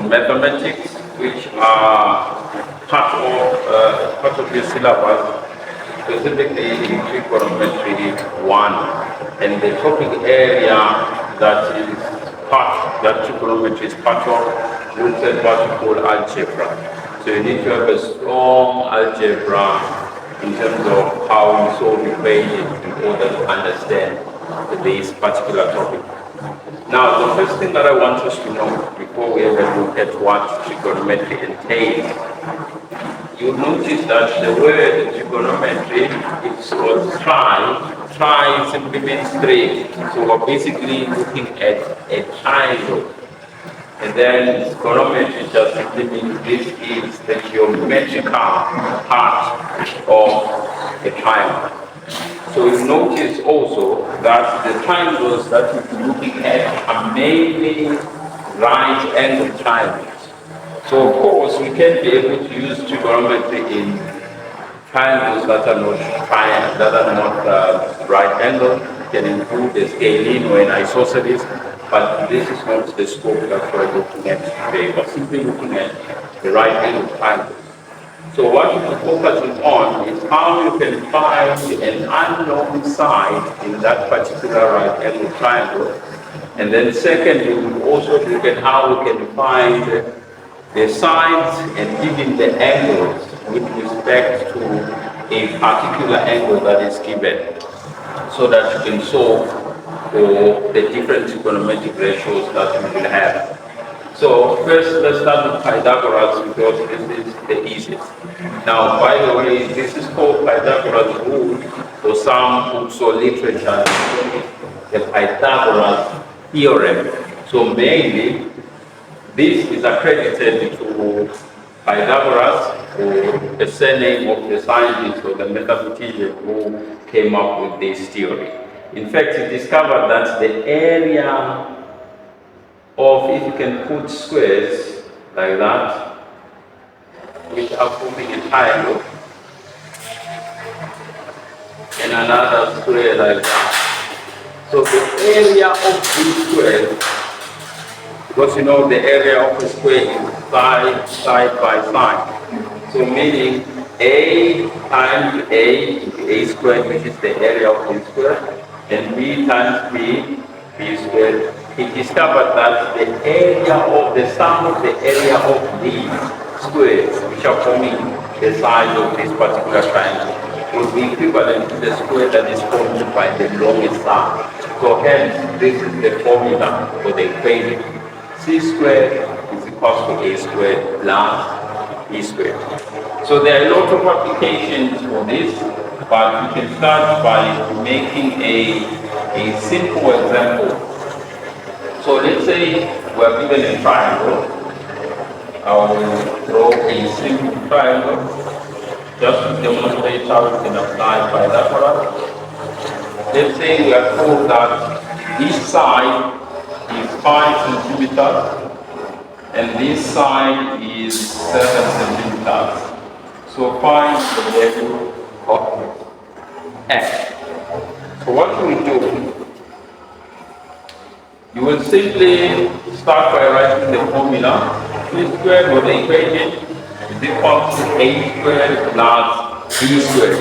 mathematics, which are part of the syllabus, specifically in Trigonometry 1, and the topic area that trigonometry is part of looks at what we call algebra. So you need to have a strong algebra in terms of how you solve equations in order to understand this particular topic. Now, the first thing that I want us to know before we ever look at what trigonometry entails, you'll notice that the word trigonometry is called tri. Tri simply means three. So we're basically looking at a triangle. And then trigonometry just simply means this is the geometrical part of a triangle. So you notice also that the triangles that we're looking at are mainly right angle triangles. So of course we can be able to use trigonometry in triangles that are not right angle. We can include the scalene or an isosceles, but this is not the scope that we're looking at today. We're simply looking at the right angle triangle. So what we're focusing on is how you can find an unknown side in that particular right angle triangle. And then secondly, we'll also look at how we can find the sides and even the angles with respect to a particular angle that is given, so that you can solve for the different trigonometric ratios that we will have. So first, let's start with Pythagoras because this is the easiest. Now, by the way, this is called Pythagoras rule, for some books or literature, the Pythagoras theorem. So mainly, this is accredited to Pythagoras, or the surname of the scientist or the mathematician who came up with this theory. In fact, he discovered that the area of, if you can put squares like that, which are forming a triangle, and another square like that. So the area of these squares, because you know the area of a square is side by side. So meaning A times A is A squared, which is the area of B squared, and B times B, B squared. He discovered that the area of the sum of the area of these squares, which are forming the sides of this particular triangle, will be equivalent to the square that is formed by the longest side. So hence, this is the formula for the equation. C squared is equal to A squared plus B squared. So there are a lot of applications for this, but we can start by making a simple example. So let's say we are given a triangle. I will draw a simple triangle just to demonstrate how we can apply Pythagoras. Let's say we are told that this side is 5 centimeters and this side is 7 centimeters. So find the value of x. So what we do? You will simply start by writing the formula. C squared or the equation is equal to A squared plus B squared.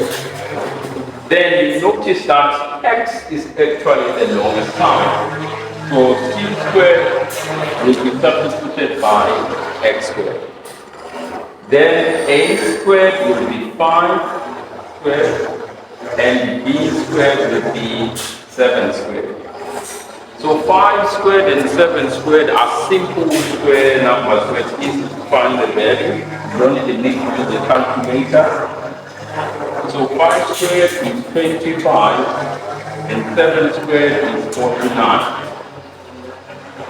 Then you notice that x is actually the longest side. So C squared will be substituted by x squared. Then A squared will be 5 squared and B squared will be 7 squared. So 5 squared and 7 squared are simple square numbers, so it's easy to find the value. You don't need to use the calculator. So 5 squared is 25 and 7 squared is 49.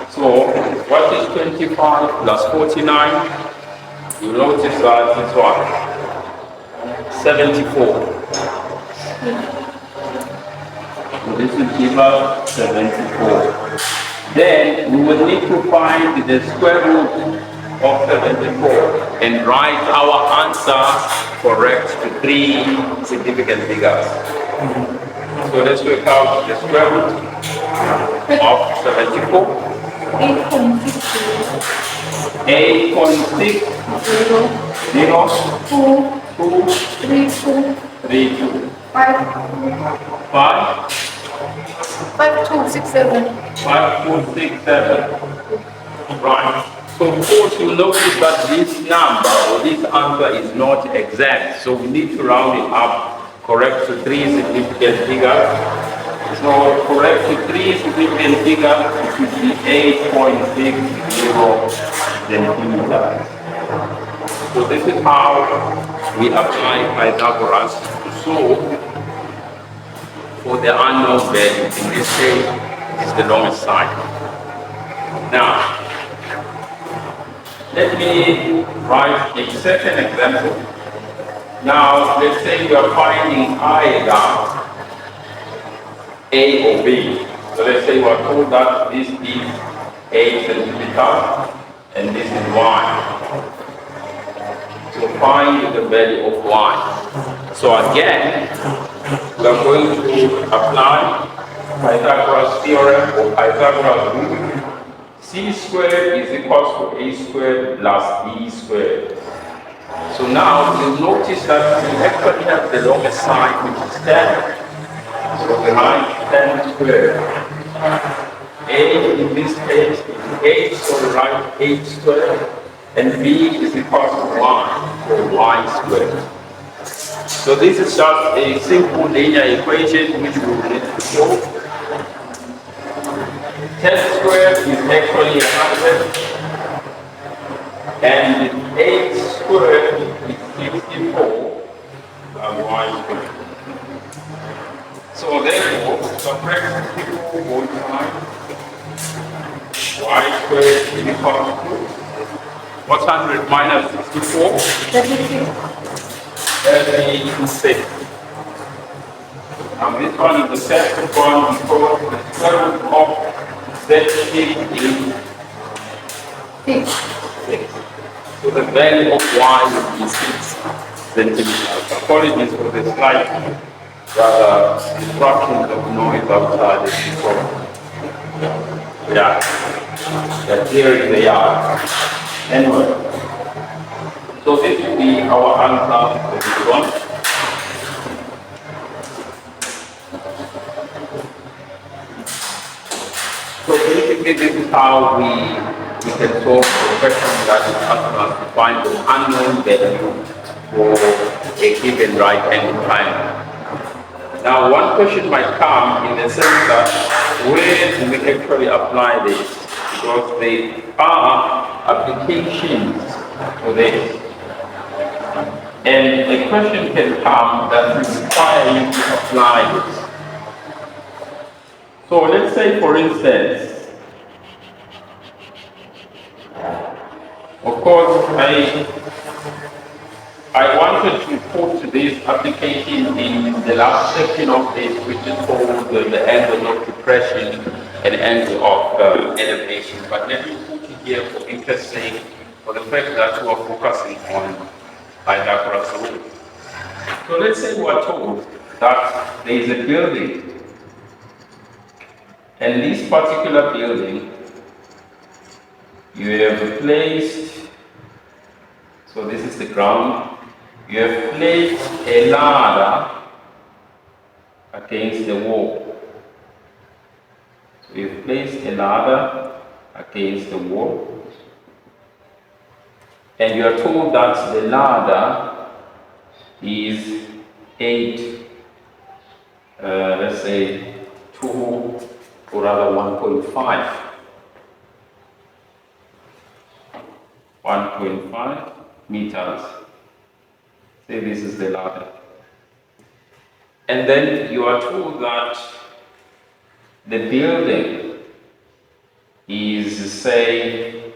So what is 25 plus 49? You notice that it's what? 74. This will give us 74. Then we will need to find the square root of 74 and write our answer correct to 3 significant figures. So let's work out the square root of 74. 8.6 0 2 3 2 5 5 2 6 7. Right. So of course you notice that this number or this answer is not exact. So we need to round it up, correct to 3 significant figures. So correct to 3 significant figures, it should be 8.60 centimeters. So this is how we apply Pythagoras to solve for the unknown value. In this case, it's the longest side. Now, let me write a second example. Now, let's say we are finding either A or B. So let's say we are told that this is 8 centimeters and this is y. So find the value of y. So again, we are going to apply Pythagoras theorem or Pythagoras rule. C squared is equal to A squared plus B squared. So now you'll notice that we actually have the longest side, which is 10. So we write 10 squared. A in this case is 8, so we write 8 squared. And B is equal to 1, or y squared. So this is just a simple linear equation which we will need to solve. 10 squared is actually 100, and 8 squared is 64, and y squared. So therefore, subtract 64.5, y squared is equal to, what's 100 minus 64? 36. And this one is the second one because the square root of that is 6. So the value of y is 6 centimeters. Apologies for the slight rather disruptions of noise outside the before. Yeah. Here is the yard. Anyway. So this will be our answer for this one. So basically this is how we can solve the question that is asking us to find the unknown value for a given right-handed triangle. Now one question might come in the sense that where do we actually apply this? Because there are applications for this. And a question can come that will require you to apply this. So let's say, for instance, of course, I wanted to put this application in the last section of this, which is called the angle of depression and angle of elevation. But let me put it here for interest sake, for the fact that we are focusing on Pythagoras rule. So let's say we are told that there is a building, and this particular building, you have placed, so this is the ground, you have placed a ladder against the wall. So you've placed a ladder against the wall. And you are told that the ladder is 8, let's say 2, or rather 1.5. 1.5 meters. Say this is the ladder. And then you are told that the building is, say,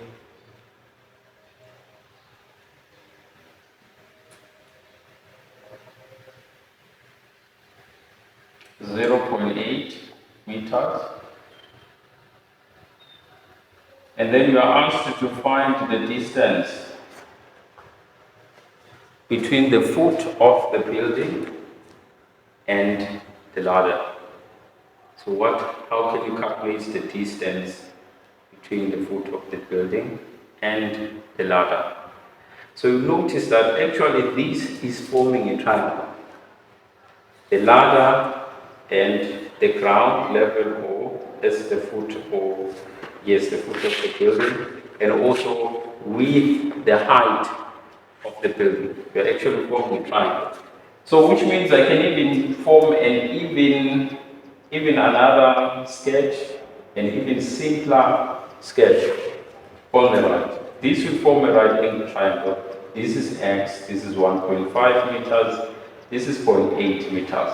0.8 meters. And then you are asked to find the distance between the foot of the building and the ladder. So how can you calculate the distance between the foot of the building and the ladder. So you notice that actually this is forming a triangle. The ladder and the ground level, or that's the foot, or yes, the foot of the building, and also with the height of the building. We are actually forming a triangle. So which means I can even form an even another sketch, an even simpler sketch on the right. This will form a right angle triangle. This is x, this is 1.5 meters, this is 0.8 meters.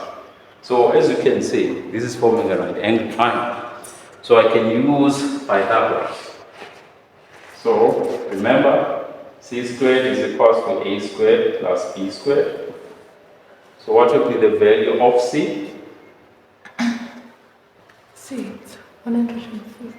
So as you can see, this is forming a right angle triangle. So I can use Pythagoras. So remember, c squared is equal to a squared plus b squared. So what will be the value of c? C, it's 150.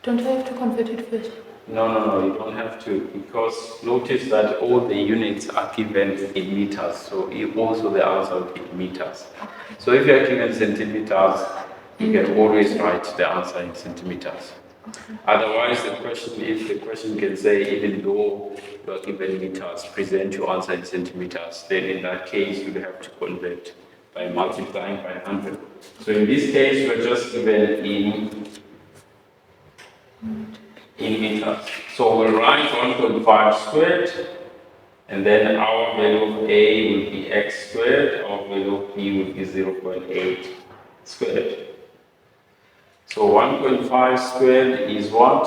Don't I have to convert it first? No, you don't have to, because notice that all the units are given in meters, so also the answer will be in meters. So if you are given centimeters, you can always write the answer in centimeters. Otherwise, if the question can say, even though you are given meters, present your answer in centimeters, then in that case, you have to convert by multiplying by 100. So in this case, we're just given in meters. So we'll write 1.5 squared, and then our value of a will be x squared, our value of b will be 0.8 squared. So 1.5 squared is what?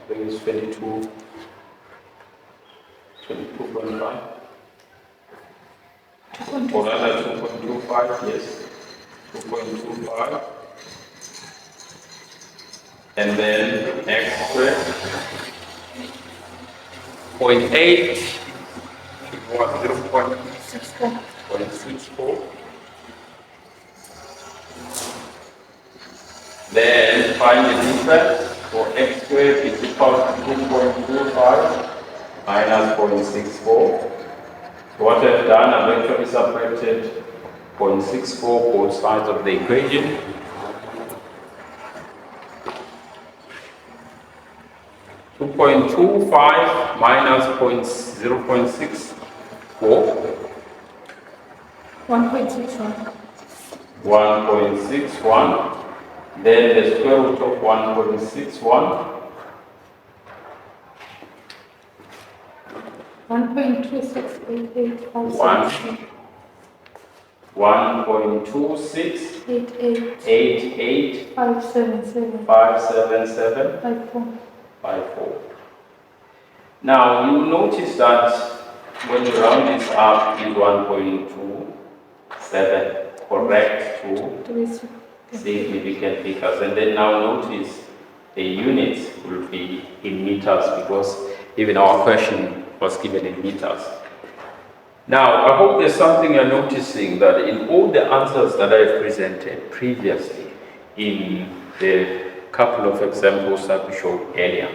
That is 22.5. or rather 2.25, yes. 2.25. And then x squared. 0.8 is what? 0.64. Then find the difference. For x squared is equal to 2.25 minus 0.64. So what I've done, I've actually separated 0.64 both sides of the equation. .25 minus 0.64. 1.61. 1.61. Then the square root of 1.61. 1.268857. 1.2688 577. 577 54. 54. Now you notice that when you round this up is 1.27, correct to significant figures, and then now notice the units will be in meters because even our question was given in meters. Now I hope there's something you're noticing, that in all the answers that I've presented previously in the couple of examples that we showed earlier,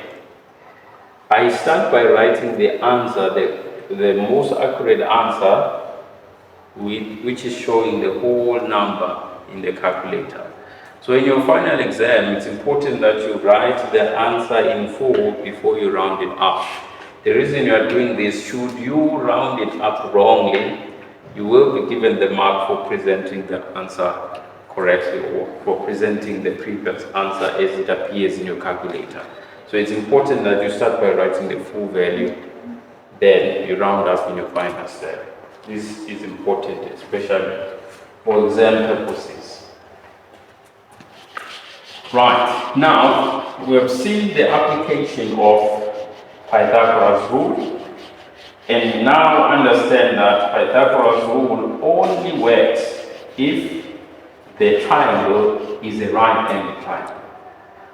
I start by writing the answer, the most accurate answer, which is showing the whole number in the calculator. So in your final exam, it's important that you write the answer in full before you round it up. The reason you are doing this, should you round it up wrongly, you will be given the mark for presenting the answer correctly or for presenting the previous answer as it appears in your calculator. So it's important that you start by writing the full value, then you round up in your final step. This is important, especially for exam purposes. Right, now we have seen the application of Pythagoras rule, and now understand that Pythagoras rule only works if the triangle is a right angle triangle.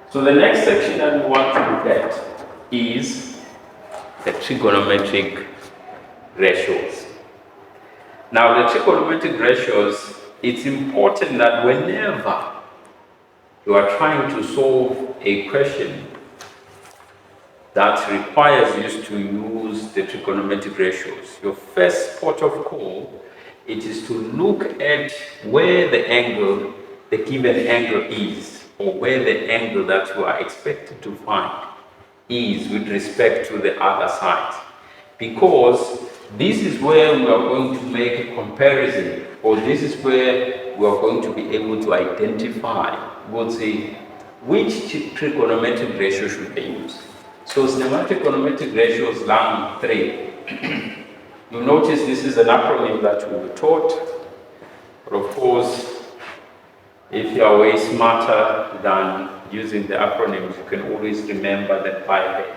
So the next section that we want to look at is the trigonometric ratios. Now the trigonometric ratios, it's important that whenever you are trying to solve a question that requires you to use the trigonometric ratios, your first port of call, it is to look at where the angle, the given angle is. or where the angle that you are expected to find is with respect to the other side. Because this is where we are going to make a comparison, or this is where we are going to be able to identify, we'll say, which trigonometric ratio should they use. So cinematic trigonometric ratio is lang 3. You'll notice this is an acronym that we were taught, but of course, if you are way smarter than using the acronyms, you can always remember them by head.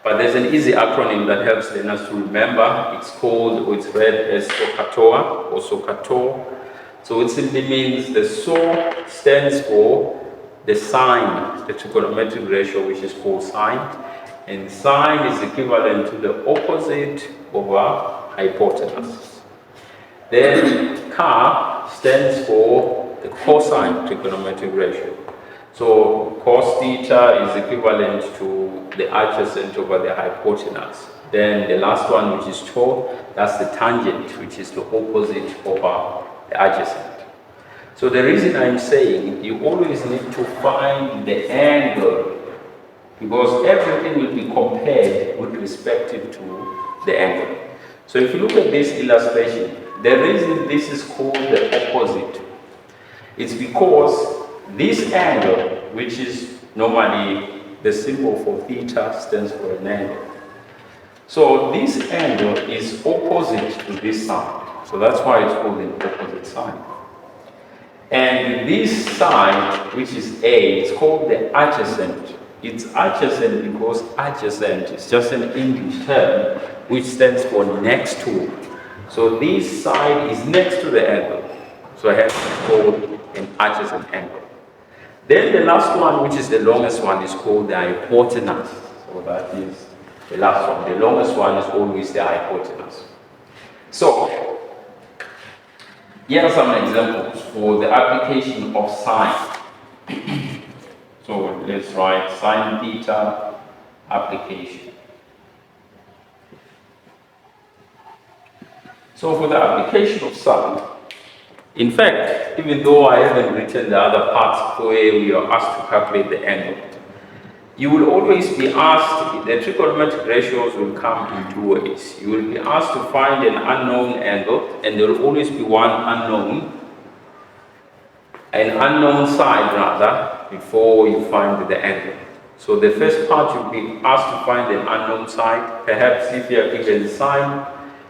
But there's an easy acronym that helps learners to remember. It's called, or it's read as SOH-CAH-TOA or SOH-CAH-TOA. So it simply means the SO stands for the sine, the trigonometric ratio, which is called sine. And sine is equivalent to the opposite over hypotenuse. Then CAH stands for the cosine trigonometric ratio. So cos theta is equivalent to the adjacent over the hypotenuse. Then the last one, which is TOA, that's the tangent, which is the opposite over the adjacent. So the reason I'm saying you always need to find the angle, because everything will be compared with respect to the angle. So if you look at this illustration, the reason this is called the opposite, it's because this angle, which is normally the symbol for theta, stands for an angle. So this angle is opposite to this side. So that's why it's called an opposite side. And this side, which is A, it's called the adjacent. It's adjacent because adjacent is just an English term which stands for next to. So this side is next to the angle. So hence it's called an adjacent angle. Then the last one, which is the longest one, is called the hypotenuse. So that is the last one. The longest one is always the hypotenuse. So here are some examples for the application of sine. So let's write sine theta application. So for the application of sine, in fact, even though I haven't written the other parts where we are asked to calculate the angle, you will always be asked, the trigonometric ratios will come in two ways. You will be asked to find an unknown angle, and there will always be one unknown, an unknown side rather, before you find the angle. So the first part you'll be asked to find an unknown side. Perhaps if you are given sine,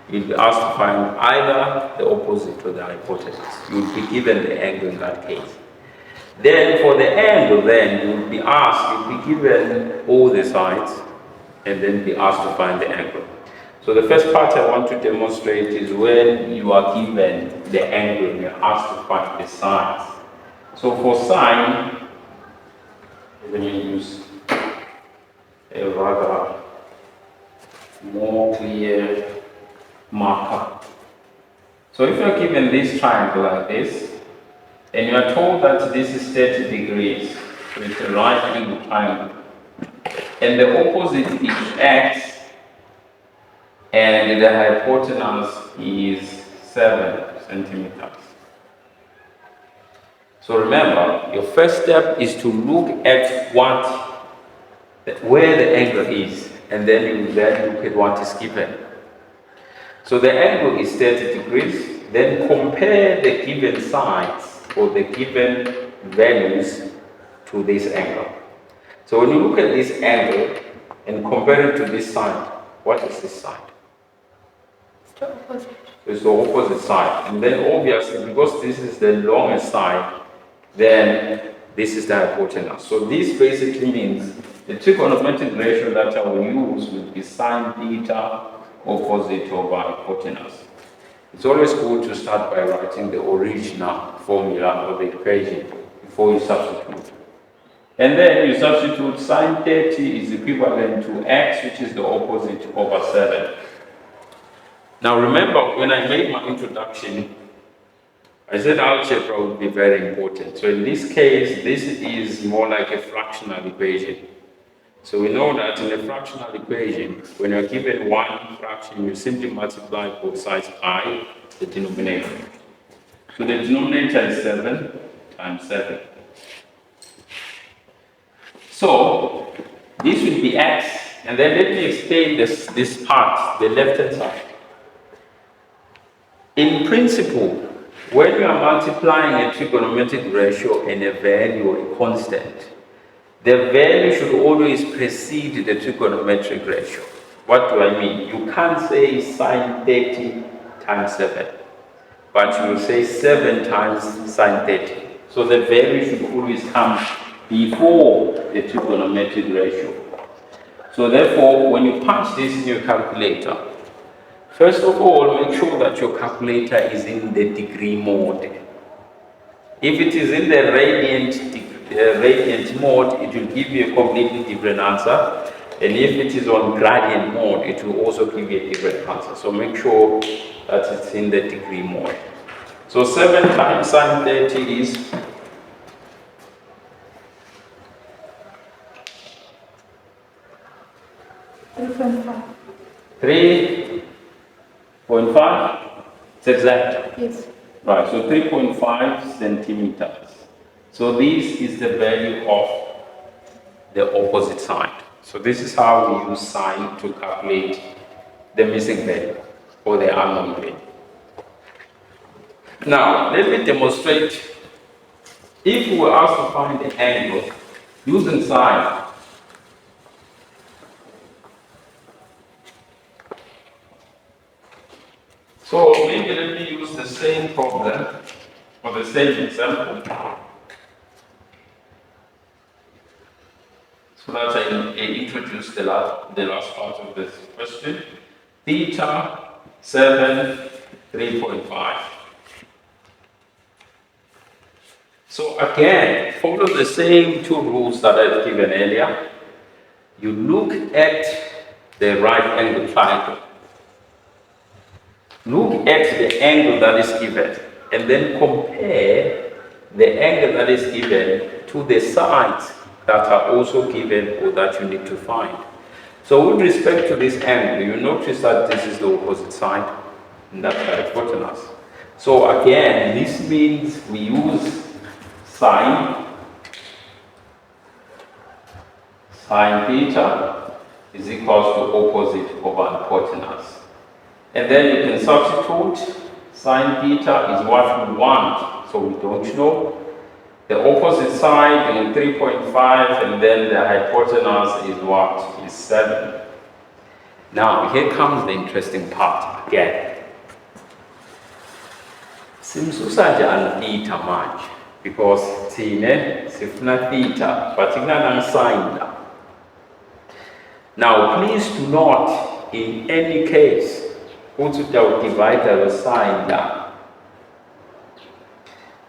you'll be asked to find either the opposite or the hypotenuse. You'll be given the angle in that case. Then for the angle, then you'll be asked, you'll be given all the sides, and then be asked to find the angle. So the first part I want to demonstrate is when you are given the angle, you're asked to find the sides. So for sine, let me use a rather more clear marker. So if you're given this triangle like this, and you are told that this is 30 degrees, so it's a right angle triangle, and the opposite is x, and the hypotenuse is 7 centimeters. So remember, your first step is to look at where the angle is, and then you then look at what is given. So the angle is 30 degrees, then compare the given sides or the given values to this angle. So when you look at this angle and compare it to this side, what is this side? It's the opposite. It's the opposite side. And then obviously, because this is the longest side, then this is the hypotenuse. So this basically means the trigonometric ratio that I will use will be sine theta opposite over hypotenuse. It's always good to start by writing the original formula or the equation before you substitute. And then you substitute sine 30 is equivalent to x, which is the opposite over 7. Now remember, when I made my introduction, I said algebra would be very important. So in this case, this is more like a fractional equation. So we know that in a fractional equation, when you're given one fraction, you simply multiply both sides by the denominator. So the denominator is 7 times 7. So this will be x, and then let me explain this part, the left hand side. In principle, when you are multiplying a trigonometric ratio and a value, a constant, the value should always precede the trigonometric ratio. What do I mean? You can't say sine 30 times 7, but you will say 7 times sine 30. So the value should always come before the trigonometric ratio. So therefore, when you punch this in your calculator, first of all, make sure that your calculator is in the degree mode. If it is in the radiant mode, it will give you a completely different answer. And if it is on gradient mode, it will also give you a different answer. So make sure that it's in the degree mode. So 7 times sine 30 is 3.5. 3.5. It's exact. Yes. Right, so 3.5 centimeters. So this is the value of the opposite side. So this is how we use sine to calculate the missing value or the unknown value. Now, let me demonstrate. If we were asked to find the angle using sine, so maybe let me use the same problem or the same example so that I introduce the last part of this question. Theta 7, 3.5. So again, follow the same two rules that I've given earlier. You look at the right angle triangle. Look at the angle that is given and then compare the angle that is given to the sides that are also given or that you need to find. So with respect to this angle, you notice that this is the opposite side and that's the hypotenuse. So again, this means we use sine theta is equals to opposite over hypotenuse. And then you can substitute. Sine theta is what we want, so we don't know. The opposite side in 3.5, and then the hypotenuse is what? Is 7. Now, here comes the interesting part again. Simsusa njani theta manje? Because thine sifuna theta, but ingana sine la. Now, please do not, in any case, divide the sine down.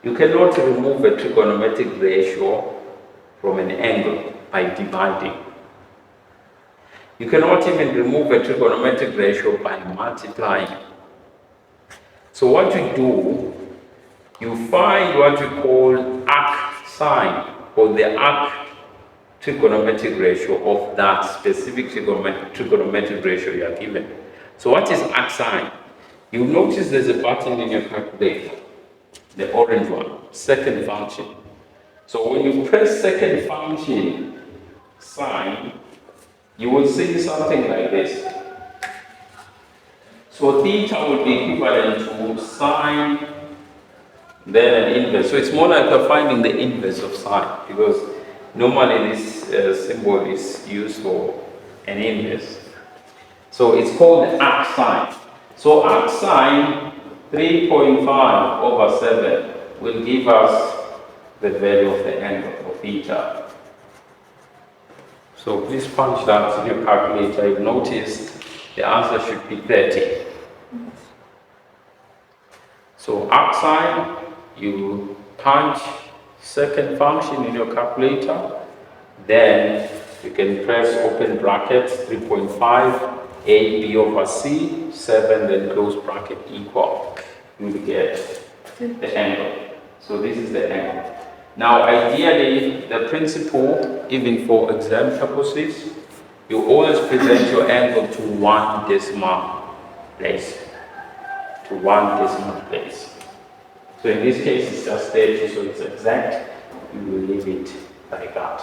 You cannot remove a trigonometric ratio from an angle by dividing. You cannot even remove a trigonometric ratio by multiplying. So what you do, you find what we call arc sine, or the arc trigonometric ratio of that specific trigonometric ratio you are given. So what is arc sine? You'll notice there's a button in your calculator, the orange one, second function. So when you press second function, sine, you will see something like this. So theta will be equivalent to sine, then an inverse. So it's more like finding the inverse of sine, because normally this symbol is used for an inverse. So it's called arc sine. So arc sine 3.5 over 7 will give us the value of the angle of theta. So please punch that in your calculator. You've noticed the answer should be 30. So arc sine, you punch second function in your calculator, then you can press open brackets 3.5 AB over C, 7, then close bracket equal. You will get the angle. So this is the angle. Now ideally, the principle, even for exam purposes, you always present your angle to 1 decimal place. To 1 decimal place. So in this case, it's just 30, so it's exact. You will leave it like that.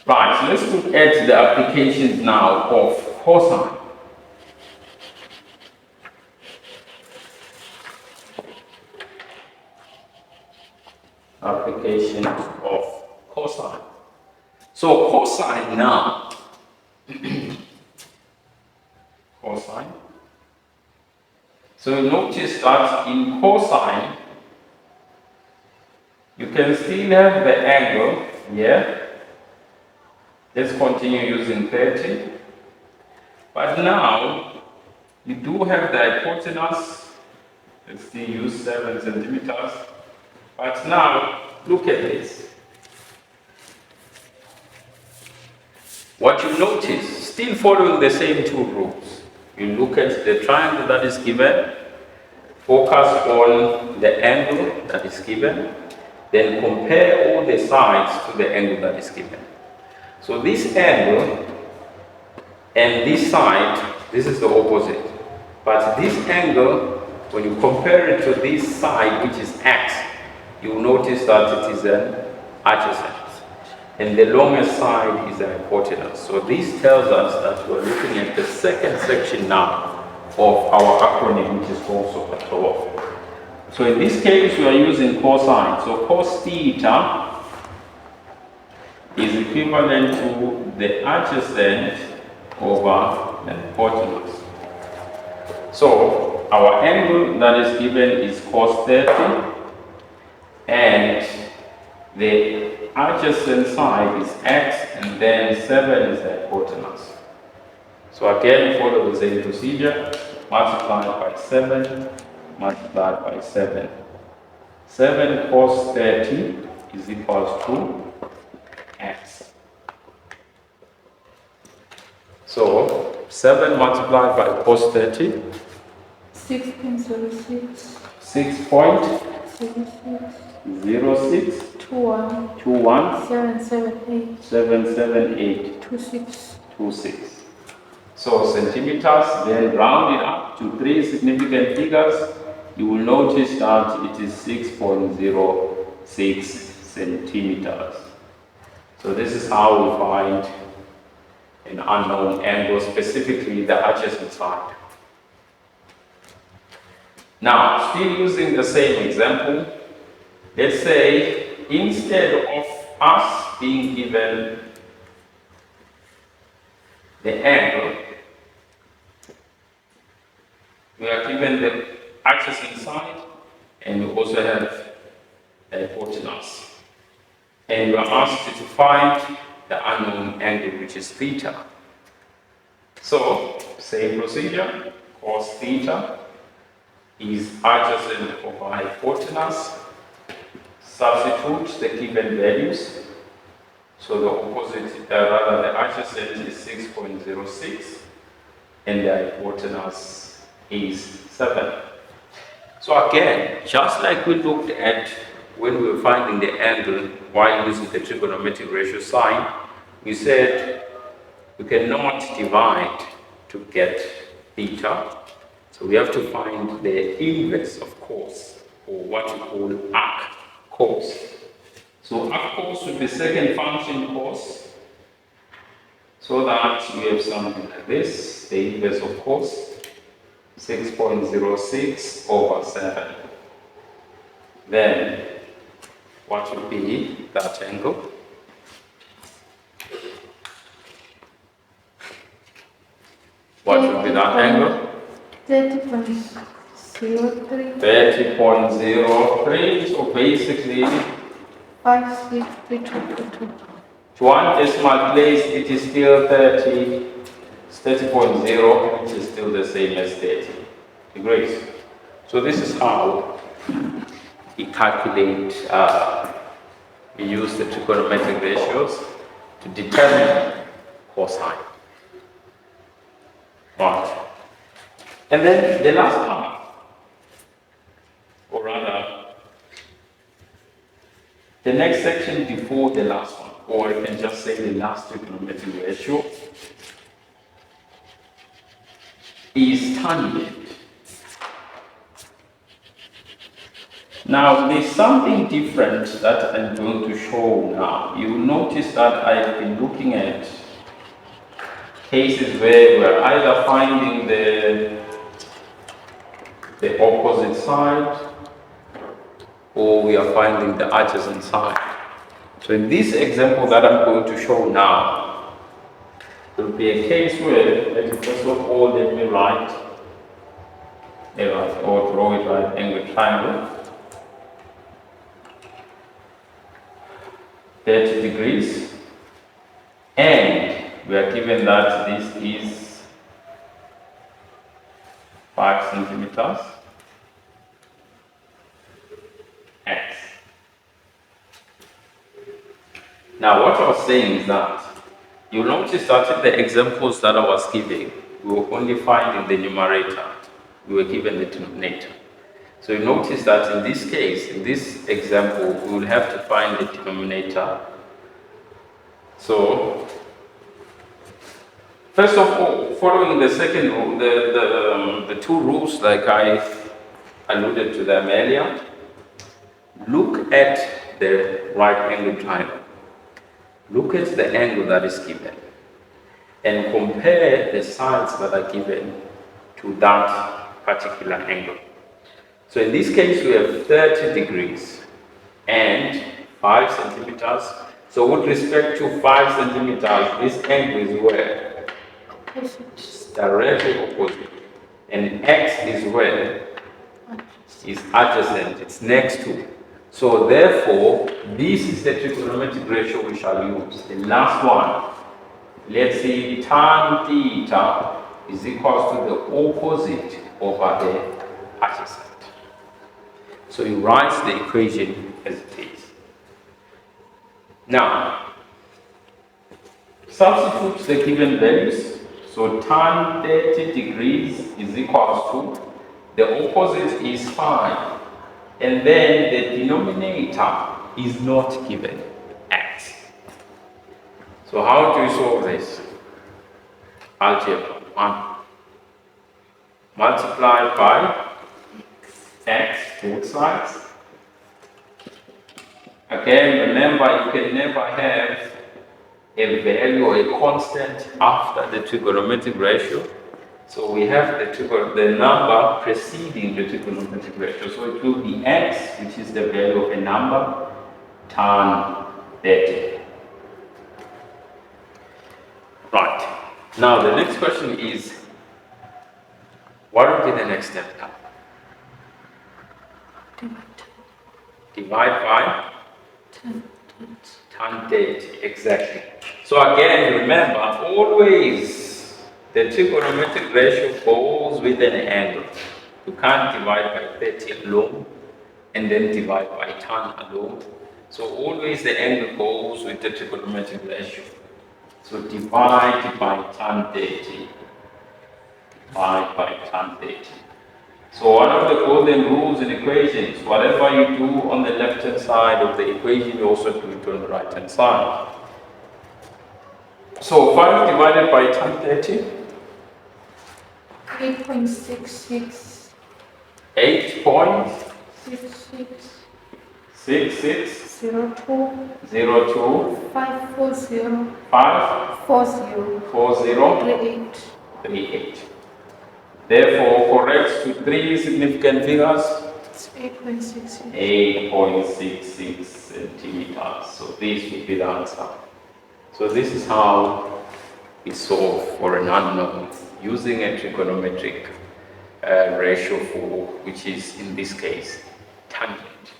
Right, so let's look at the applications now of cosine. Application of cosine. So cosine now, cosine. So notice that in cosine, you can still have the angle here. Let's continue using 30. But now, you do have the hypotenuse. Let's still use 7 centimeters. But now, look at this. What you notice, still following the same two rules. You look at the triangle that is given, focus on the angle that is given, then compare all the sides to the angle that is given. So this angle and this side, this is the opposite. But this angle, when you compare it to this side, which is x, you will notice that it is an adjacent. And the longest side is the hypotenuse. So this tells us that we're looking at the second section now of our acronym, which is also a TOA. So in this case, we are using cosine. So cos theta is equivalent to the adjacent over the hypotenuse. So our angle that is given is cos 30, and the adjacent side is x, and then 7 is the hypotenuse. So again, follow the same procedure, multiply by 7, multiplied by 7. 7 cos 30 is equals to x. So 7 multiplied by cos 30, 6.06. 6.06. 21. 778. 778. 26. 26. So centimeters, then round it up to 3 significant figures. You will notice that it is 6.06 centimeters. So this is how we find an unknown angle, specifically the adjacent side. Now, still using the same example, let's say instead of us being given the angle, we are given the adjacent side, and we also have the hypotenuse. And we are asked to find the unknown angle, which is theta. So, same procedure, cos theta is adjacent over hypotenuse. Substitute the given values. So the opposite, rather the adjacent is 6.06, and the hypotenuse is 7. So again, just like we looked at when we were finding the angle while using the trigonometric ratio sign, we said we cannot divide to get theta. So we have to find the inverse of cos, or what we call arc cos. So arc cos would be second function cos, so that we have something like this, the inverse of cos, 6.06 over 7. Then what would be that angle? What would be that angle? 30.03. 30.03. So basically, 56322. to one decimal place, it is still 30. It's 30.0, which is still the same as 30 degrees. So this is how we calculate, we use the trigonometric ratios to determine cosine. Right. And then the last part, or rather, the next section before the last one, or I can just say the last trigonometric ratio, is tangent. Now, there's something different that I'm going to show now. You will notice that I've been looking at cases where we're either finding the opposite side or we are finding the adjacent side. So in this example that I'm going to show now, there will be a case where, first of all, let me write a right or draw a right angle triangle, 30 degrees, and we are given that this is 5 centimeters x. Now, what I was saying is that you notice that in the examples that I was giving, we were only finding the numerator, we were given the denominator. So you notice that in this case, in this example, we will have to find the denominator. So, first of all, following the second rule, the two rules like I alluded to them earlier, look at the right angle triangle. Look at the angle that is given and compare the sides that are given to that particular angle. So in this case, we have 30 degrees and 5 centimeters. So with respect to 5 centimeters, this angle is where? It's directly opposite. And x is where? Is adjacent, it's next to. So therefore, this is the trigonometric ratio we shall use. The last one, let's say tan theta is equal to the opposite over the adjacent. So you write the equation as it is. Now, substitute the given values. So tan 30 degrees is equal to, the opposite is 5. And then the denominator is not given, x. So how do you solve this? Algebra 1. Multiply by x both sides. Again, remember you can never have a value or a constant after the trigonometric ratio. So we have the number preceding the trigonometric ratio. So it will be x, which is the value of a number, tan 30. Right. Now the next question is, what will be the next step now? Divide by tan 30, exactly. So again, remember, always the trigonometric ratio goes with an angle. You can't divide by 30 alone and then divide by tan alone. So always the angle goes with the trigonometric ratio. So divide by tan 30. Divide by tan 30. So one of the golden rules in equations, whatever you do on the left-hand side of the equation, you also do it on the right-hand side. So 5 divided by tan 30. 8.66. 8.66. 02. 02. 540. 540. 38. Therefore, correct to 3 significant figures. It's 8.66. 8.66 centimeters. So this would be the answer. So this is how we solve for an unknown using a trigonometric ratio for, which is in this case, tangent.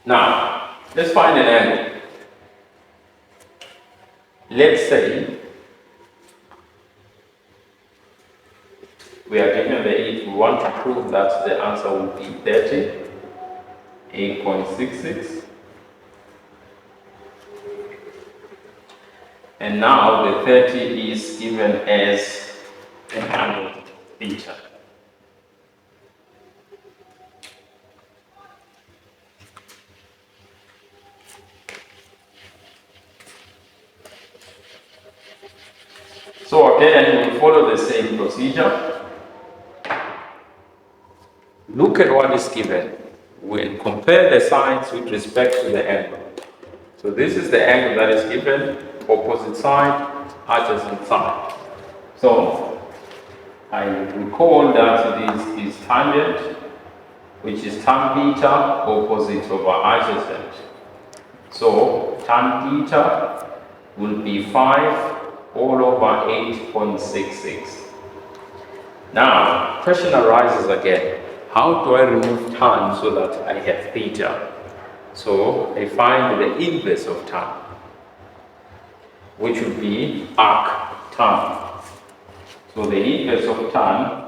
Now, let's find an angle. Let's say we are given the 8, we want to prove that the answer will be 30, 8.66. And now the 30 is given as an angle theta. So again, we follow the same procedure. look at what is given. We'll compare the sides with respect to the angle. So this is the angle that is given, opposite side, adjacent side. So I recall that this is tangent, which is tan theta, opposite over adjacent. So tan theta will be 5 all over 8.66. Now, question arises again. How do I remove tan so that I have theta? So I find the inverse of tan, which would be arc tan. So the inverse of tan,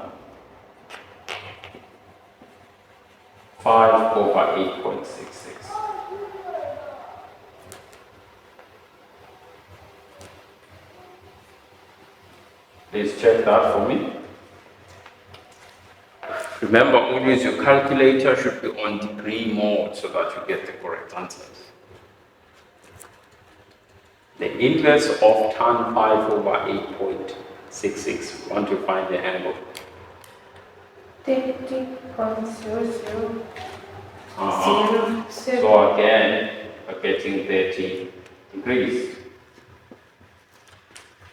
5 over 8.66. Please check that for me. Remember, always your calculator should be on degree mode so that you get the correct answers. The inverse of tan 5 over 8.66. We want to find the angle. 30.00. So again, we're getting 30 degrees.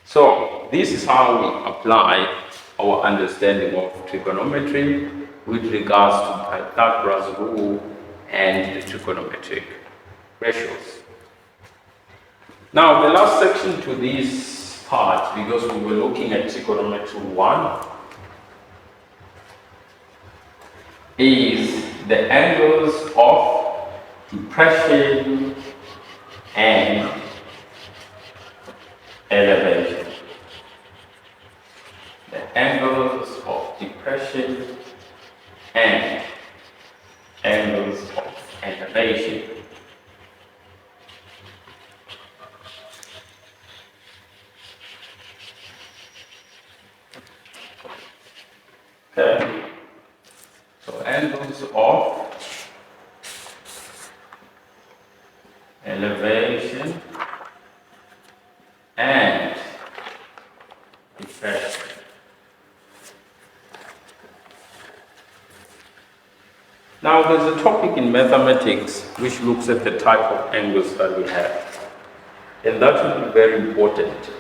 So this is how we apply our understanding of trigonometry with regards to Pythagoras rule and the trigonometric ratios. Now the last section to this part, because we were looking at trigonometry 1, is the angles of depression and elevation. The angles of depression and angles of elevation. Okay. So angles of elevation and depression. Now there's a topic in mathematics which looks at the type of angles that we have, and that will be very important.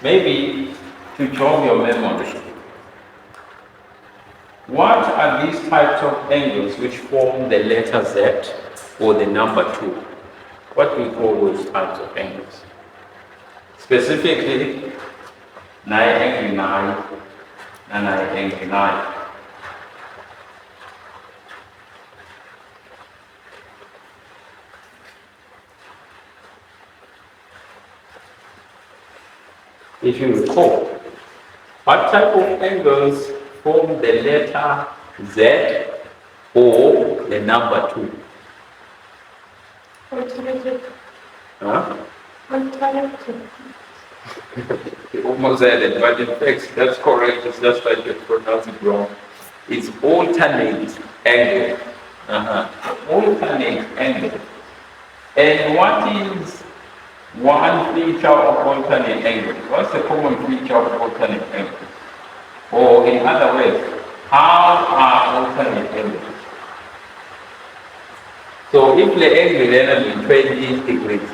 Maybe to jog your memory, what are these types of angles which form the letter Z or the number 2? What do we call those types of angles? Specifically, 9 angle 9 and 9 angle 9. If you recall, what type of angles form the letter Z or the number 2? Alternative. Huh? Alternative. You almost said it, but in fact, that's correct. It's just that you pronounced it wrong. It's alternate angle. Alternate angle. And what is one feature of alternate angle? What's the common feature of alternate angle? Or in other words, how are alternate angles? So if the angle then is 20 degrees,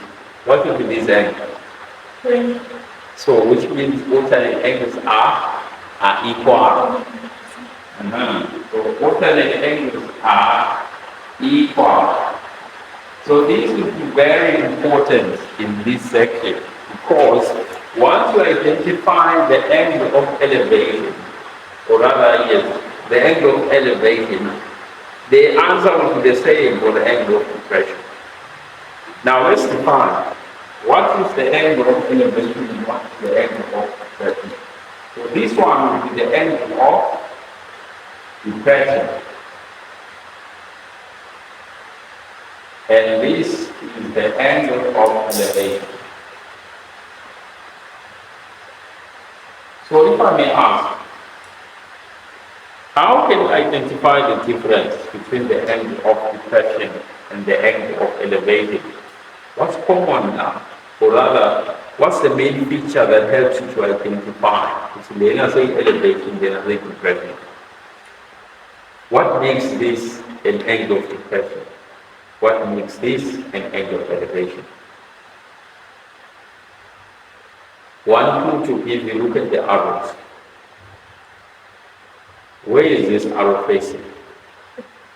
what will be this angle? 20. So which means alternate angles are equal. So alternate angles are equal. So these will be very important in this section, because once you identify the angle of elevation, or rather yes, the angle of elevation, the answer will be the same for the angle of depression. Now let's define what is the angle of elevation and what is the angle of depression. So this one will be the angle of depression. And this is the angle of elevation. So if I may ask, how can we identify the difference between the angle of depression and the angle of elevation? What's common now? Or rather, what's the main feature that helps you to identify? It's when I say elevation, then I say depression. What makes this an angle of depression? What makes this an angle of elevation? 1, 2 to give you look at the arrows. Where is this arrow facing?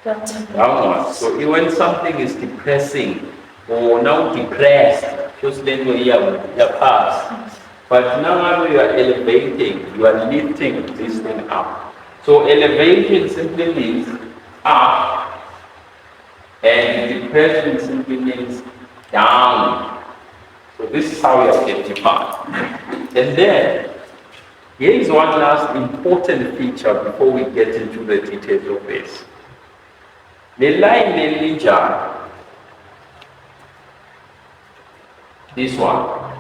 Downwards. So when something is depressing or now depressed, just then we are past. But now you are elevating, you are lifting this thing up. So elevation simply means up, and depression simply means down. So this is how we identify. And then, here is one last important feature before we get into the details of this. The line linear, this one,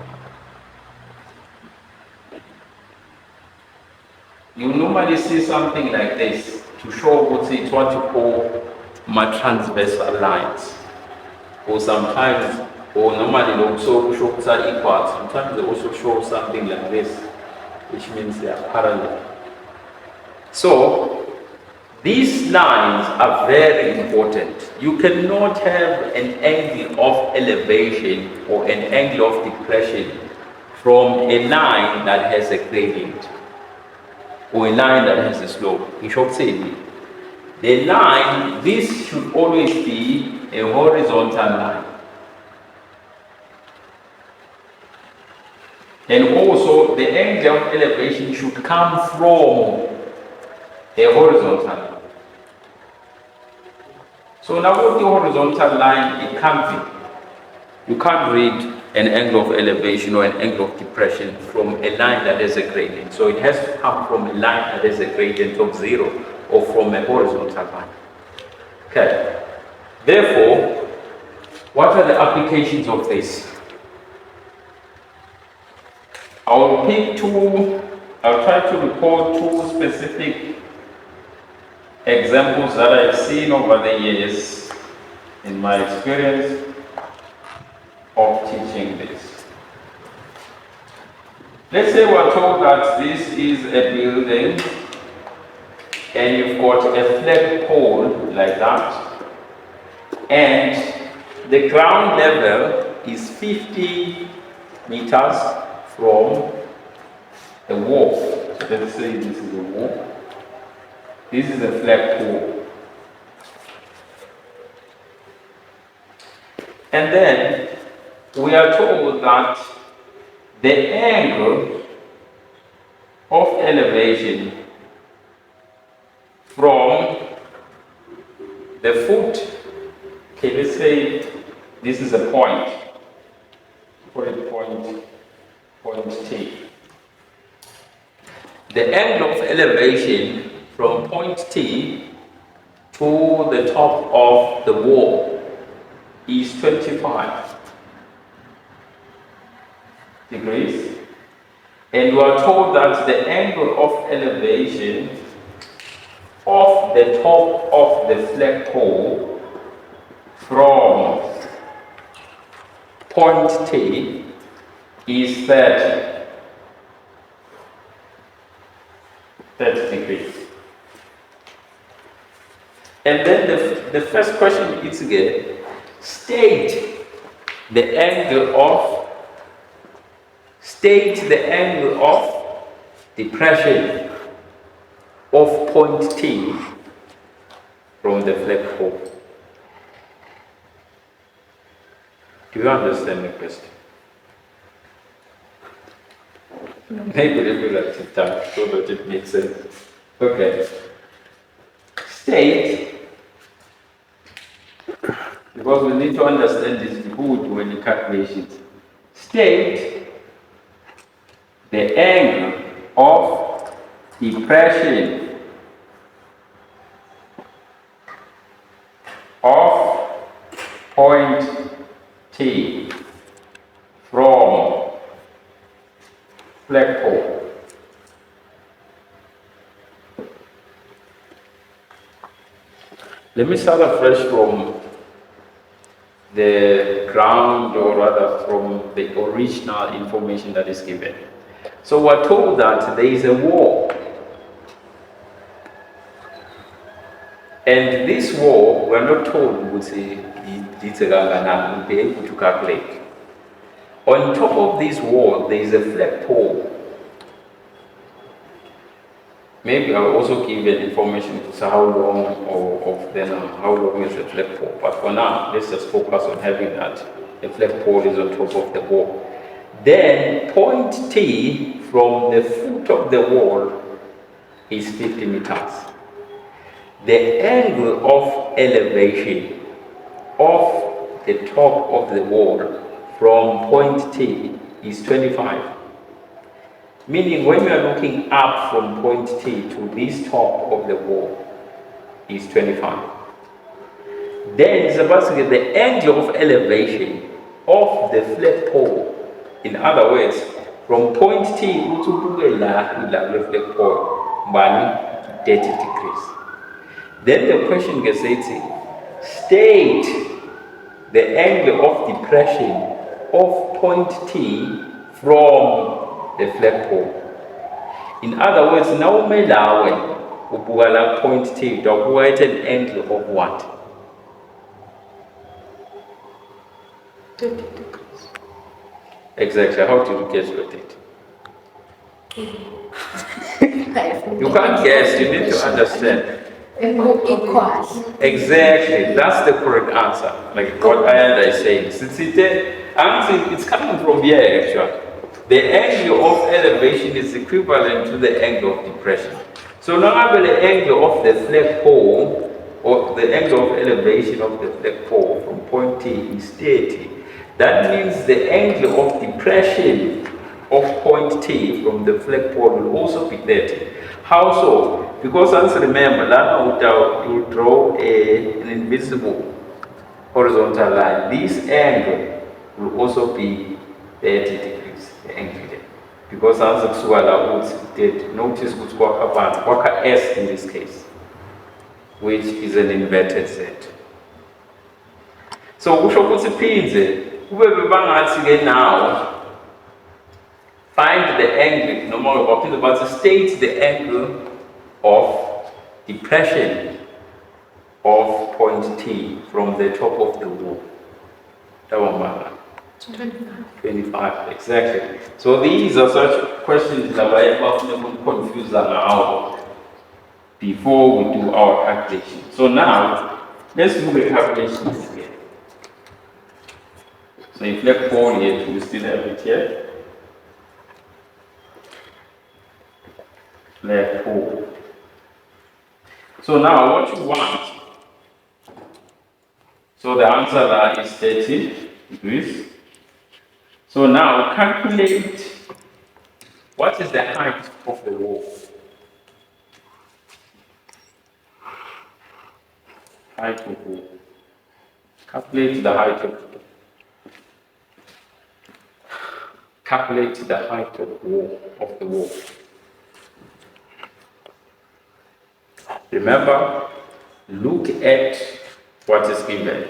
you normally see something like this to show what you call my transversal lines, or sometimes, or normally also shows are equal. Sometimes they also show something like this, which means they are parallel. So these lines are very important. You cannot have an angle of elevation or an angle of depression from a line that has a gradient or a line that has a slope. In short, say the line, this should always be a horizontal line. And also the angle of elevation should come from a horizontal line. So now with the horizontal line, it can't be. You can't read an angle of elevation or an angle of depression from a line that has a gradient. So it has to come from a line that has a gradient of 0 or from a horizontal line. Okay. Therefore, what are the applications of this? I'll try to recall 2 specific examples that I've seen over the years in my experience of teaching this. Let's say we're told that this is a building and you've got a flagpole like that, and the ground level is 50 meters from the wall. So let's say this is a wall. This is a flagpole. And then we are told that the angle of elevation from the foot, okay, let's say this is a point, call it point T. The angle of elevation from point T to the top of the wall is 25 degrees, and we are told that the angle of elevation of the top of the flagpole from point T is 30 degrees. And then the first question is again, state the angle of depression of point T from the flagpole. Do you understand the question? Maybe let me write it down so that it makes sense. Okay. State, because we need to understand this good when you calculate. State the angle of depression of point T from flagpole. Let me start afresh from the ground, or rather from the original information that is given. So we're told that there is a wall. And this wall, we're not told we'll be able to calculate. On top of this wall, there is a flagpole. Maybe I'll also give an information to say how long how long is the flagpole. But for now, let's just focus on having that. The flagpole is on top of the wall. Then point T from the foot of the wall is 50 meters. The angle of elevation of the top of the wall from point T is 25. Meaning when you are looking up from point T to this top of the wall is 25. Then it's about to get the angle of elevation of the flagpole. In other words, from point T to the flagpole, 30 degrees. Then the question gets state the angle of depression of point T from the flagpole. In other words, now point T, at an angle of what? 30 degrees. Exactly. How did you guess with it? You can't guess, you need to understand. Equals. Exactly, that's the correct answer. Like what I is saying. It's coming from here actually. The angle of elevation is equivalent to the angle of depression. So now the angle of the flagpole, or the angle of elevation of the flagpole from point T is 30. That means the angle of depression of point T from the flagpole will also be 30. How so? Because remember, you draw an invisible horizontal line. This angle will also be 30 degrees, the angle there. Because notice what's S in this case, which is an inverted Z. So we should now find the angle, no more but state the angle of depression of point T from the top of the wall. That one matter. 25, exactly. So these are such questions that I often confuse now before we do our calculation. So now, let's do the calculations again. So if let's go here, we still have it here. Let's go. So now what you want, so the answer is 30 degrees. So now calculate what is the height of the wall. Height of the wall. Calculate the height of the wall. Calculate the height of the wall. Remember, look at what is given.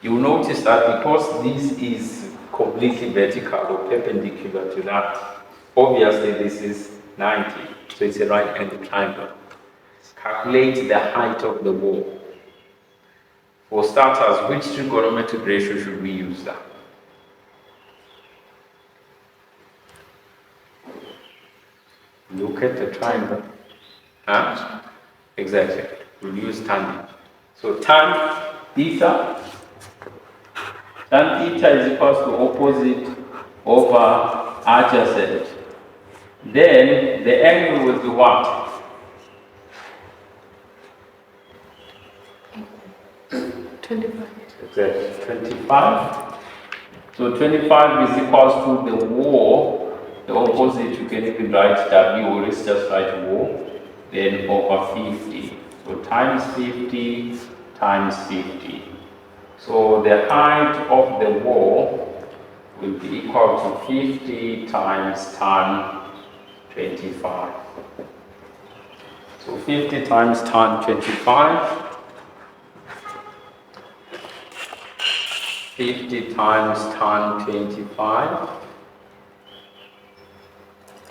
You will notice that because this is completely vertical or perpendicular to that, obviously this is 90, so it's a right angle triangle. Calculate the height of the wall. For starters, which trigonometric ratio should we use that? Look at the triangle. Huh? Exactly. We'll use tan. So tan theta. Tan theta is equal to opposite over adjacent. Then the angle will be what? 25. Exactly. 25. So 25 is equal to the wall. The opposite, you can even write W, or let's just write wall, then over 50. So times 50 times 50. So the height of the wall will be equal to 50 times tan 25. So 50 times tan 25. 50 times tan 25.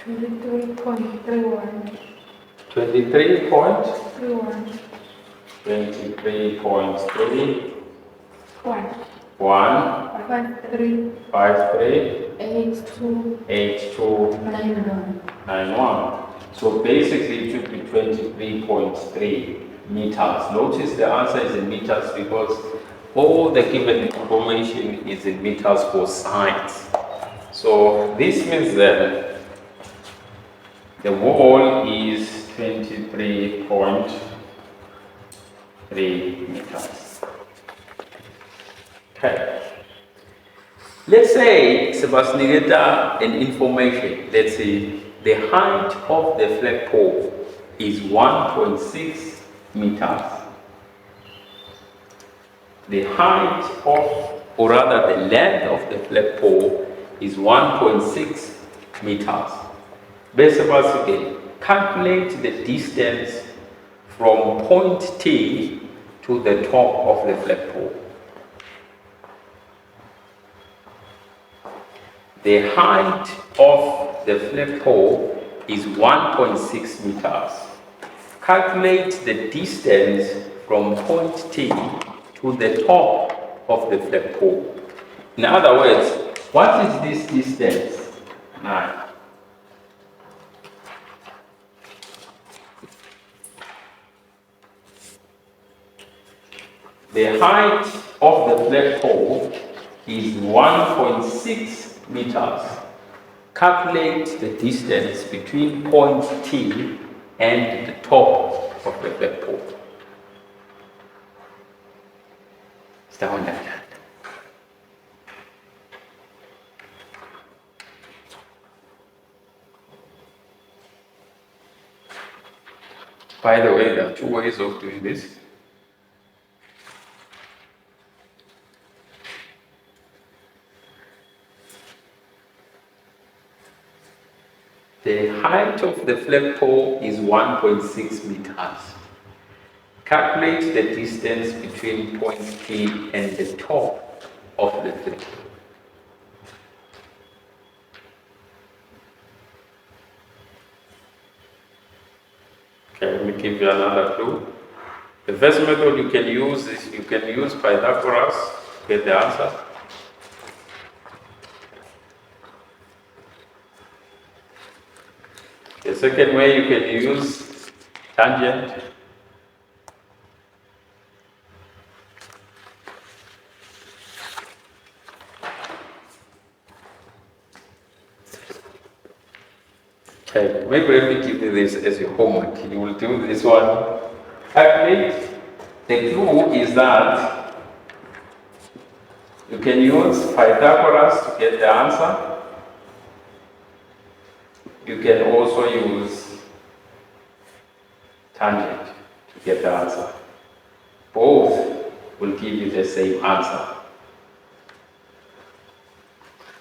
23.31. 23.31. 23.3, 1, 1, 5, 3, 5, 3, 8, 2, 8, 2, 9, 1. 9, 1. So basically it should be 23.3 meters. Notice the answer is in meters because all the given information is in meters for science. So this means that the wall is 23.3 meters. Okay. Let's say Sebastian an information. Let's say the height of the flagpole is 1.6 meters. The height of, or rather the length of the flagpole is 1.6 meters. Basically, calculate the distance from point T to the top of the flagpole. The height of the flagpole is 1.6 meters. Calculate the distance from point T to the top of the flagpole. In other words, what is this distance? 9. The height of the flagpole is 1.6 meters. Calculate the distance between point T and the top of the flagpole. Down like that. By the way, there are two ways of doing this. The height of the flagpole is 1.6 meters. Calculate the distance between point T and the top of the flagpole. Okay, let me give you another clue. The first method you can use is you can use Pythagoras to get the answer. The second way you can use tangent. Okay, maybe let me give you this as your homework. You will do this one. Actually, the clue is that you can use Pythagoras to get the answer. You can also use tangent to get the answer. Both will give you the same answer.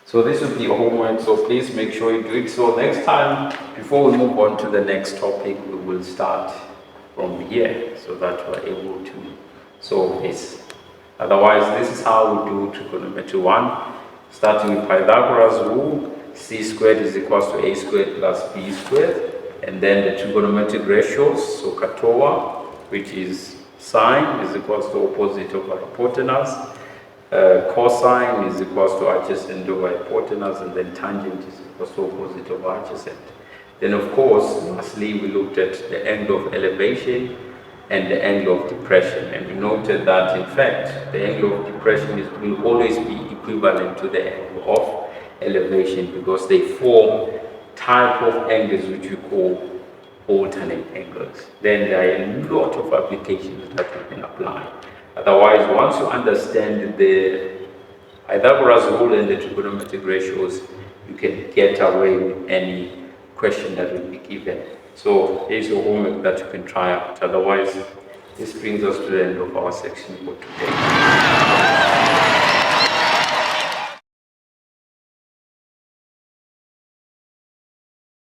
So this will be your homework, so please make sure you do it. So next time, before we move on to the next topic, we will start from here so that we're able to solve this. Otherwise, this is how we do trigonometry 1, starting with Pythagoras rule. C squared is equals to A squared plus B squared, and then the trigonometric ratios, so CAH-TOA, which is sine is equals to opposite over hypotenuse, cosine is equals to adjacent over hypotenuse, and then tangent is equals to opposite over adjacent. Then of course, lastly, we looked at the angle of elevation and the angle of depression, and we noted that in fact the angle of depression will always be equivalent to the angle of elevation because they form type of angles which we call alternate angles. Then there are a lot of applications that we can apply. Otherwise, once you understand the Pythagoras rule and the trigonometric ratios, you can get away with any question that will be given. So here's your homework that you can try out. Otherwise, this brings us to the end of our section for today.